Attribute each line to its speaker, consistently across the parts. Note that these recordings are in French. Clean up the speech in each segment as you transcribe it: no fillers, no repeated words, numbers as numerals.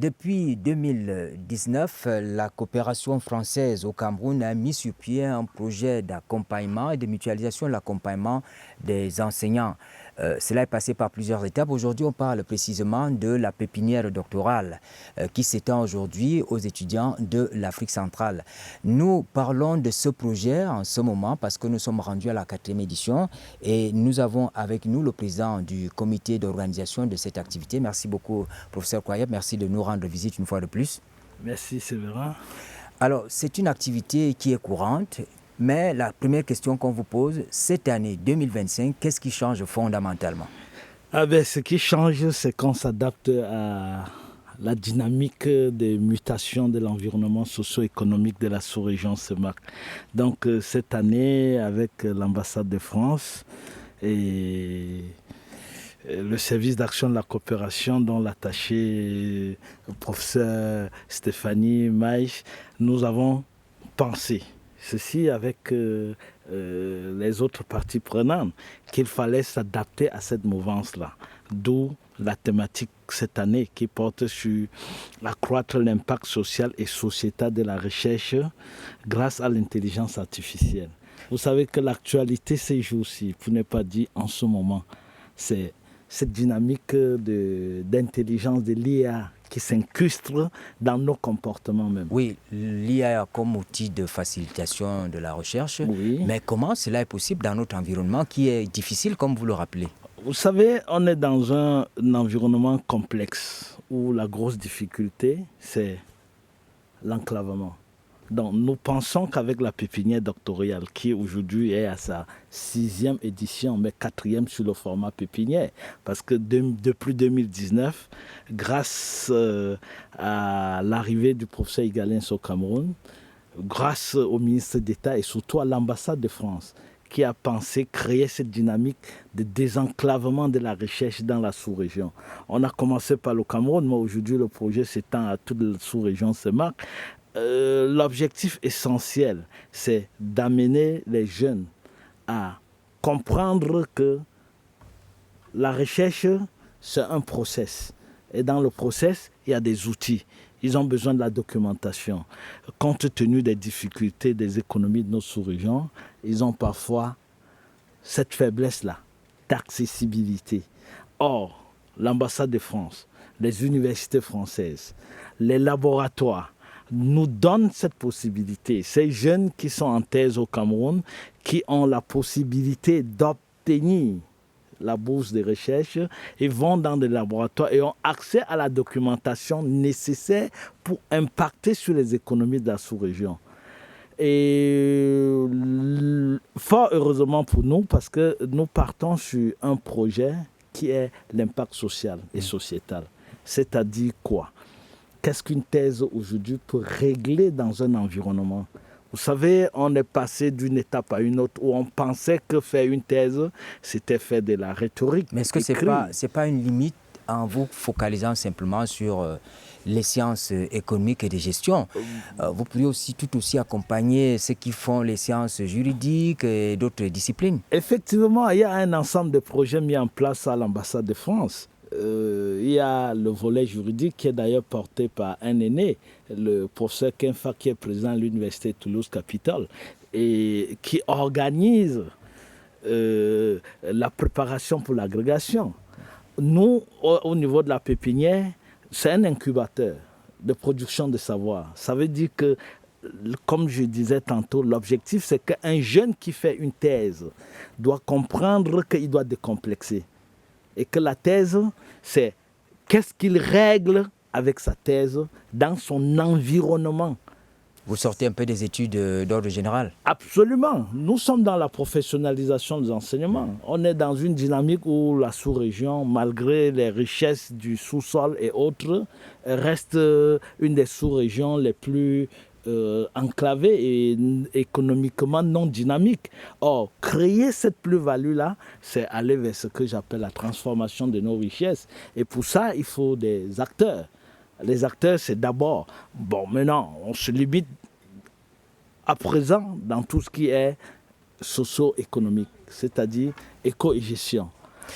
Speaker 1: Depuis 2019, la coopération française au Cameroun a mis sur pied un projet d'accompagnement et de mutualisation de l'accompagnement des enseignants. Cela est passé par plusieurs étapes. Aujourd'hui, on parle précisément de la pépinière doctorale qui s'étend aujourd'hui aux étudiants de l'Afrique centrale. Nous parlons de ce projet en ce moment parce que nous sommes rendus à la 4e édition et nous avons avec nous le président du comité d'organisation de cette activité. Merci beaucoup, professeur Koyeb. Merci de nous rendre visite une fois de plus.
Speaker 2: Merci, Séverin.
Speaker 1: Alors, c'est une activité qui est courante. Mais la première question qu'on vous pose, cette année 2025, qu'est-ce qui change fondamentalement?
Speaker 2: Ce qui change, c'est qu'on s'adapte à la dynamique des mutations de l'environnement socio-économique de la sous-région CEMAC. Donc cette année, avec l'ambassade de France et le service d'action de la coopération dont l'attaché professeur Stéphanie Maïch, nous avons pensé, ceci avec les autres parties prenantes, qu'il fallait s'adapter à cette mouvance-là. D'où la thématique cette année qui porte sur accroître l'impact social et sociétal de la recherche grâce à l'intelligence artificielle. Vous savez que l'actualité ces jours-ci, pour ne pas dire en ce moment, c'est cette dynamique d'intelligence de l'IA qui s'incrustent dans nos comportements même.
Speaker 1: Oui, l'IA comme outil de facilitation de la recherche,
Speaker 2: oui.
Speaker 1: Mais comment cela est possible dans notre environnement qui est difficile, comme vous le rappelez?
Speaker 2: Vous savez, on est dans un environnement complexe où la grosse difficulté, c'est l'enclavement. Donc nous pensons qu'avec la pépinière doctorale, qui aujourd'hui est à sa 6e édition, mais 4e sur le format pépinière, parce que depuis 2019, grâce à l'arrivée du professeur Igalens au Cameroun, grâce au ministre d'État et surtout à l'ambassade de France, qui a pensé créer cette dynamique de désenclavement de la recherche dans la sous-région. On a commencé par le Cameroun, mais aujourd'hui le projet s'étend à toute la sous-région CEMAC. L'objectif essentiel, c'est d'amener les jeunes à comprendre que la recherche, c'est un process. Et dans le process, il y a des outils. Ils ont besoin de la documentation. Compte tenu des difficultés des économies de nos sous-régions, ils ont parfois cette faiblesse-là d'accessibilité. Or, l'ambassade de France, les universités françaises, les laboratoires, nous donnent cette possibilité. Ces jeunes qui sont en thèse au Cameroun, qui ont la possibilité d'obtenir la bourse de recherche, ils vont dans des laboratoires et ont accès à la documentation nécessaire pour impacter sur les économies de la sous-région. Et fort heureusement pour nous, parce que nous partons sur un projet qui est l'impact social et sociétal. C'est-à-dire quoi? Qu'est-ce qu'une thèse aujourd'hui peut régler dans un environnement? Vous savez, on est passé d'une étape à une autre où on pensait que faire une thèse, c'était faire de la rhétorique.
Speaker 1: Mais est-ce que ce n'est pas une limite en vous focalisant simplement sur les sciences économiques et de gestion? Vous pourriez aussi tout aussi accompagner ceux qui font les sciences juridiques et d'autres disciplines.
Speaker 2: Effectivement, il y a un ensemble de projets mis en place à l'ambassade de France. Il y a le volet juridique qui est d'ailleurs porté par un aîné, le professeur Kenfa, qui est président de l'université Toulouse-Capitole et qui organise la préparation pour l'agrégation. Nous, au niveau de la pépinière, c'est un incubateur de production de savoir. Ça veut dire que, comme je disais tantôt, l'objectif, c'est qu'un jeune qui fait une thèse doit comprendre qu'il doit décomplexer. Et que la thèse, c'est qu'est-ce qu'il règle avec sa thèse dans son environnement.
Speaker 1: Vous sortez un peu des études d'ordre général?
Speaker 2: Absolument. Nous sommes dans la professionnalisation des enseignements. On est dans une dynamique où la sous-région, malgré les richesses du sous-sol et autres, reste une des sous-régions les plus enclavée et économiquement non dynamique. Or, créer cette plus-value-là, c'est aller vers ce que j'appelle la transformation de nos richesses. Et pour ça, il faut des acteurs. Les acteurs, c'est d'abord, maintenant, on se limite à présent dans tout ce qui est socio-économique, c'est-à-dire éco et gestion.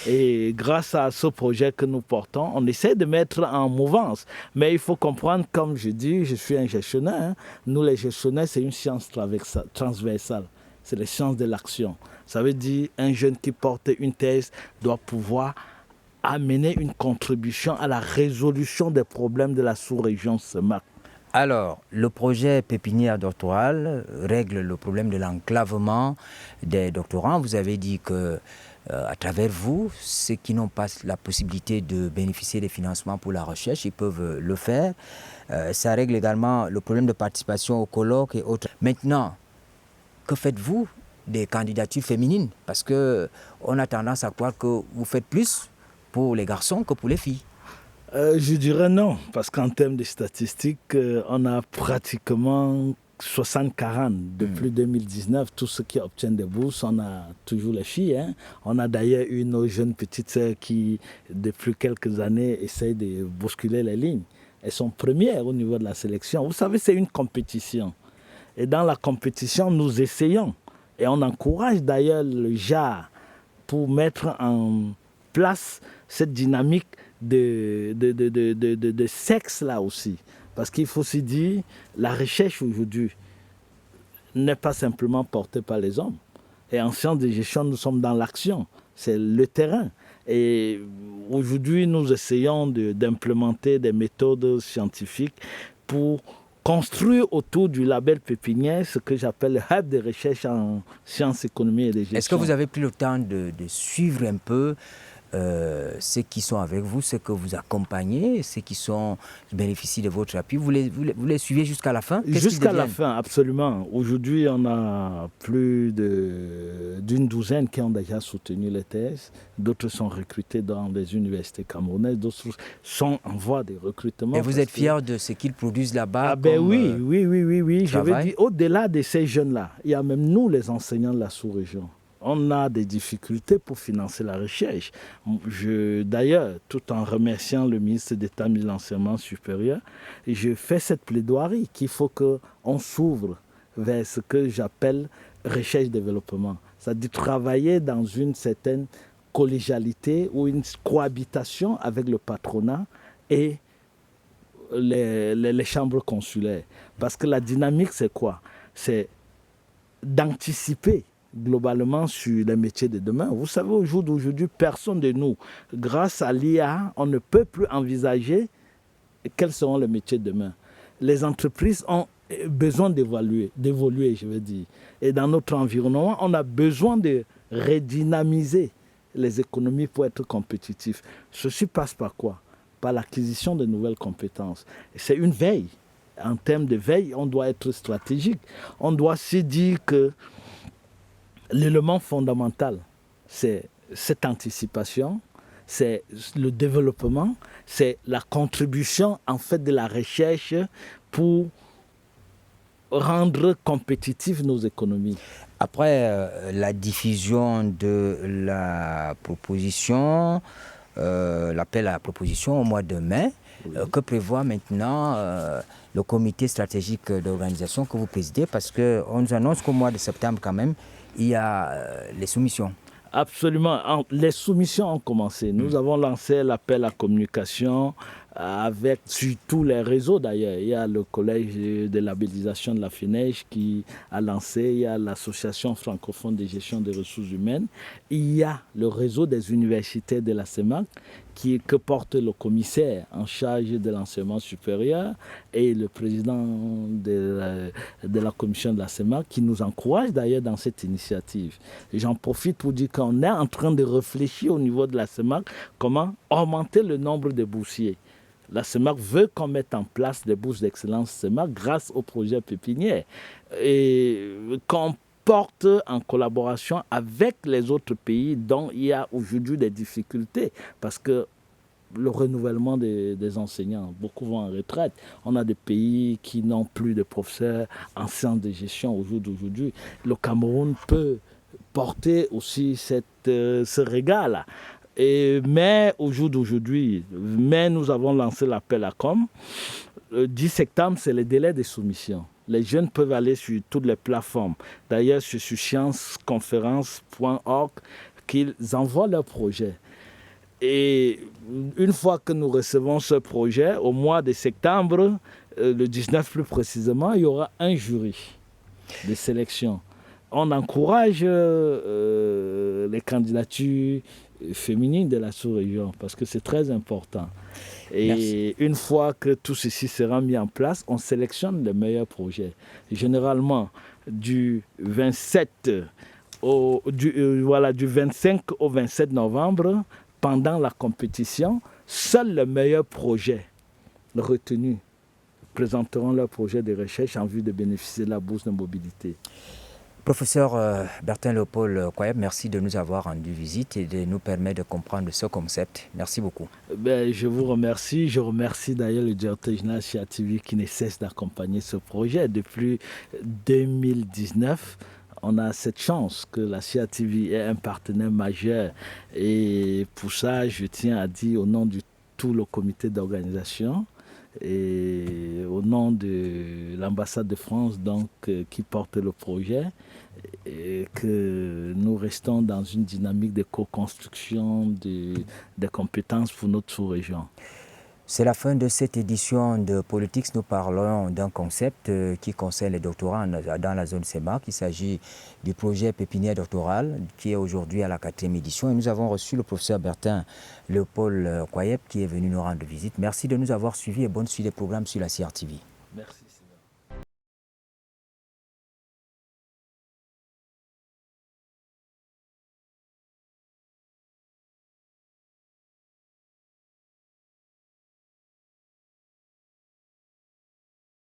Speaker 2: Et grâce à ce projet que nous portons, on essaie de mettre en mouvance. Mais il faut comprendre, comme je dis, je suis un gestionnaire. Hein. Nous, les gestionnaires, c'est une science transversale. C'est la science de l'action. Ça veut dire un jeune qui porte une thèse doit pouvoir amener une contribution à la résolution des problèmes de la sous-région SEMAC.
Speaker 1: Alors, le projet pépinière doctorale règle le problème de l'enclavement des doctorants. Vous avez dit que, à travers vous, ceux qui n'ont pas la possibilité de bénéficier des financements pour la recherche, ils peuvent le faire. Ça règle également le problème de participation aux colloques et autres. Maintenant, que faites-vous des candidatures féminines? Parce qu'on a tendance à croire que vous faites plus pour les garçons que pour les filles.
Speaker 2: Je dirais non, parce qu'en termes de statistiques, on a pratiquement 60-40 depuis 2019. Tous ceux qui obtiennent des bourses, on a toujours les filles. Hein. On a d'ailleurs une jeune petite sœur qui, depuis quelques années, essaye de bousculer les lignes. Elles sont premières au niveau de la sélection. Vous savez, c'est une compétition. Et dans la compétition, nous essayons. Et on encourage d'ailleurs le JAR pour mettre en place cette dynamique de sexe là aussi. Parce qu'il faut se dire, la recherche aujourd'hui n'est pas simplement portée par les hommes. Et en sciences de gestion, nous sommes dans l'action. C'est le terrain. Et aujourd'hui, nous essayons d'implémenter des méthodes scientifiques pour construire autour du label pépinière ce que j'appelle le hub de recherche en sciences, économie et de gestion.
Speaker 1: Est-ce que vous avez pris le temps de suivre un peu ceux qui sont avec vous, ceux que vous accompagnez, ceux qui bénéficient de votre appui, vous les suivez jusqu'à la fin?
Speaker 2: Jusqu'à la fin, absolument. Aujourd'hui, on a plus d'une douzaine qui ont déjà soutenu les thèses. D'autres sont recrutés dans les universités camerounaises, d'autres sont en voie de recrutement.
Speaker 1: Et vous êtes fiers de ce qu'ils produisent là-bas?
Speaker 2: Ah ben oui. Je veux dire, au-delà de ces jeunes-là, il y a même nous, les enseignants de la sous-région. On a des difficultés pour financer la recherche. D'ailleurs, tout en remerciant le ministre d'État de l'enseignement supérieur, je fais cette plaidoirie qu'il faut qu'on s'ouvre vers ce que j'appelle recherche-développement. C'est-à-dire travailler dans une certaine collégialité ou une cohabitation avec le patronat et les chambres consulaires. Parce que la dynamique, c'est quoi? C'est d'anticiper globalement sur les métiers de demain. Vous savez, au jour d'aujourd'hui, personne de nous, grâce à l'IA, on ne peut plus envisager quels seront les métiers de demain. Les entreprises ont besoin d'évoluer, je veux dire. Et dans notre environnement, on a besoin de redynamiser les économies pour être compétitifs. Ceci passe par quoi? Par l'acquisition de nouvelles compétences. C'est une veille. En termes de veille, on doit être stratégique. On doit se dire que l'élément fondamental, c'est cette anticipation, c'est le développement, c'est la contribution en fait de la recherche pour rendre compétitives nos économies.
Speaker 1: Après la diffusion de la proposition, l'appel à la proposition au mois de mai, que prévoit maintenant le comité stratégique d'organisation que vous présidez? Parce qu'on nous annonce qu'au mois de septembre quand même, il y a les soumissions.
Speaker 2: Absolument. Les soumissions ont commencé. Nous avons lancé l'appel à communication avec sur tous les réseaux d'ailleurs. Il y a le collège de labellisation de la FINEJ qui a lancé, il y a l'association francophone de gestion des ressources humaines, il y a le réseau des universités de la CEMAC que porte le commissaire en charge de l'enseignement supérieur et le président de la commission de la CEMAC qui nous encourage d'ailleurs dans cette initiative. Et j'en profite pour dire qu'on est en train de réfléchir au niveau de la CEMAC comment augmenter le nombre de boursiers. La CEMAC veut qu'on mette en place des bourses d'excellence CEMAC grâce au projet pépinière et qu'on porte en collaboration avec les autres pays dont il y a aujourd'hui des difficultés parce que le renouvellement des enseignants, beaucoup vont en retraite. On a des pays qui n'ont plus de professeurs en sciences de gestion au jour d'aujourd'hui. Le Cameroun peut porter aussi ce regard-là. Mais au jour d'aujourd'hui, nous avons lancé l'appel à com. Le 10 septembre, c'est le délai de soumission. Les jeunes peuvent aller sur toutes les plateformes. D'ailleurs, sur scienceconférence.org, qu'ils envoient leur projet. Et une fois que nous recevons ce projet, au mois de septembre, le 19 plus précisément, il y aura un jury de sélection. On encourage les candidatures féminines de la sous-région parce que c'est très important. Et merci. Une fois que tout ceci sera mis en place, on sélectionne les meilleurs projets. Généralement, du 25 au 27 novembre, pendant la compétition, seuls les meilleurs projets retenus présenteront leur projet de recherche en vue de bénéficier de la bourse de mobilité.
Speaker 1: Professeur Bertin Léopold Kwayeb, merci de nous avoir rendu visite et de nous permettre de comprendre ce concept. Merci beaucoup.
Speaker 2: Je vous remercie. Je remercie d'ailleurs le directeur général CIATV qui ne cesse d'accompagner ce projet. Depuis 2019, on a cette chance que la CIATV est un partenaire majeur. Et pour ça, je tiens à dire au nom de tout le comité d'organisation et au nom de l'ambassade de France qui porte le projet, et que nous restons dans une dynamique de co-construction des compétences pour notre sous-région.
Speaker 1: C'est la fin de cette édition de Politics. Nous parlons d'un concept qui concerne les doctorants dans la zone CEMAC. Il s'agit du projet pépinière doctorale qui est aujourd'hui à la 4e édition. Et nous avons reçu le professeur Bertin Léopold Kwayeb qui est venu nous rendre visite. Merci de nous avoir suivis et bonne suite des programmes sur la CIATV.
Speaker 2: Merci.